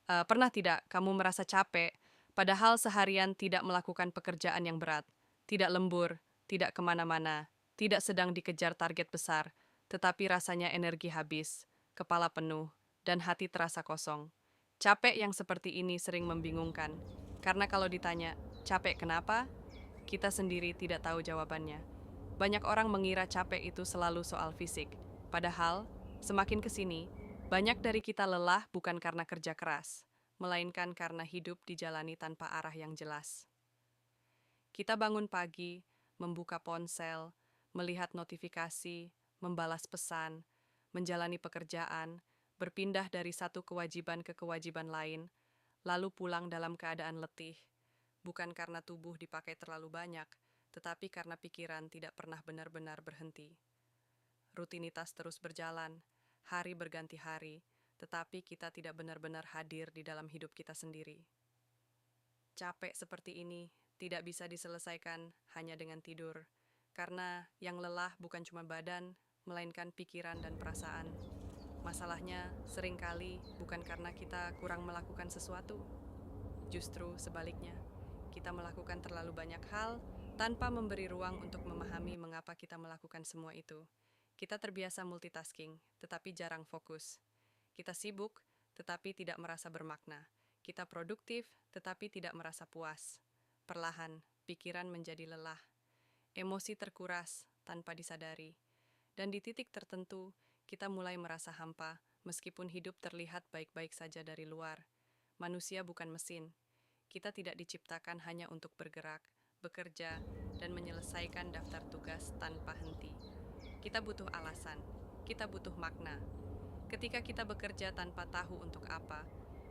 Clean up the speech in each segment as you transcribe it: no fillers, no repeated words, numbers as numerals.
Pernah tidak kamu merasa capek, padahal seharian tidak melakukan pekerjaan yang berat, tidak lembur, tidak kemana-mana, tidak sedang dikejar target besar, tetapi rasanya energi habis, kepala penuh, dan hati terasa kosong. Capek yang seperti ini sering membingungkan, karena kalau ditanya, capek kenapa? Kita sendiri tidak tahu jawabannya. Banyak orang mengira capek itu selalu soal fisik, padahal semakin ke sini, banyak dari kita lelah bukan karena kerja keras, melainkan karena hidup dijalani tanpa arah yang jelas. Kita bangun pagi, membuka ponsel, melihat notifikasi, membalas pesan, menjalani pekerjaan, berpindah dari satu kewajiban ke kewajiban lain, lalu pulang dalam keadaan letih, bukan karena tubuh dipakai terlalu banyak, tetapi karena pikiran tidak pernah benar-benar berhenti. Rutinitas terus berjalan, hari berganti hari, tetapi kita tidak benar-benar hadir di dalam hidup kita sendiri. Capek seperti ini tidak bisa diselesaikan hanya dengan tidur, karena yang lelah bukan cuma badan, melainkan pikiran dan perasaan. Masalahnya seringkali bukan karena kita kurang melakukan sesuatu, justru sebaliknya. Kita melakukan terlalu banyak hal tanpa memberi ruang untuk memahami mengapa kita melakukan semua itu. Kita terbiasa multitasking, tetapi jarang fokus. Kita sibuk, tetapi tidak merasa bermakna. Kita produktif, tetapi tidak merasa puas. Perlahan, pikiran menjadi lelah. Emosi terkuras tanpa disadari. Dan di titik tertentu, kita mulai merasa hampa, meskipun hidup terlihat baik-baik saja dari luar. Manusia bukan mesin. Kita tidak diciptakan hanya untuk bergerak, bekerja, dan menyelesaikan daftar tugas tanpa henti. Kita butuh alasan, kita butuh makna. Ketika kita bekerja tanpa tahu untuk apa,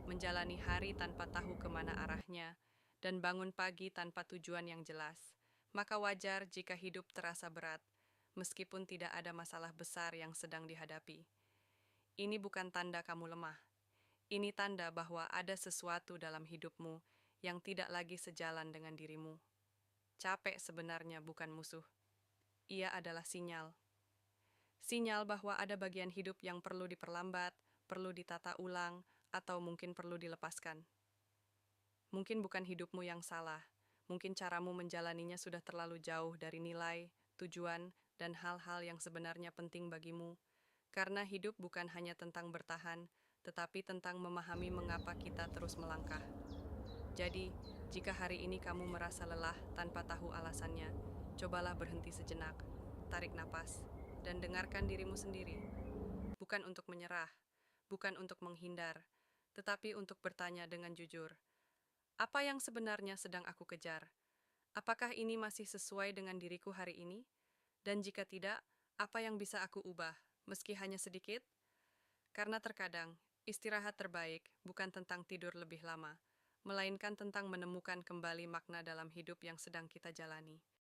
menjalani hari tanpa tahu kemana arahnya, dan bangun pagi tanpa tujuan yang jelas, maka wajar jika hidup terasa berat, meskipun tidak ada masalah besar yang sedang dihadapi. Ini bukan tanda kamu lemah. Ini tanda bahwa ada sesuatu dalam hidupmu yang tidak lagi sejalan dengan dirimu. Capek sebenarnya bukan musuh. Ia adalah sinyal. Sinyal bahwa ada bagian hidup yang perlu diperlambat, perlu ditata ulang, atau mungkin perlu dilepaskan. Mungkin bukan hidupmu yang salah. Mungkin caramu menjalaninya sudah terlalu jauh dari nilai, tujuan, dan hal-hal yang sebenarnya penting bagimu. Karena hidup bukan hanya tentang bertahan, tetapi tentang memahami mengapa kita terus melangkah. Jadi, jika hari ini kamu merasa lelah tanpa tahu alasannya, cobalah berhenti sejenak, tarik napas, dan dengarkan dirimu sendiri. Bukan untuk menyerah, bukan untuk menghindar, tetapi untuk bertanya dengan jujur. Apa yang sebenarnya sedang aku kejar? Apakah ini masih sesuai dengan diriku hari ini? Dan jika tidak, apa yang bisa aku ubah, meski hanya sedikit? Karena terkadang, istirahat terbaik bukan tentang tidur lebih lama, melainkan tentang menemukan kembali makna dalam hidup yang sedang kita jalani.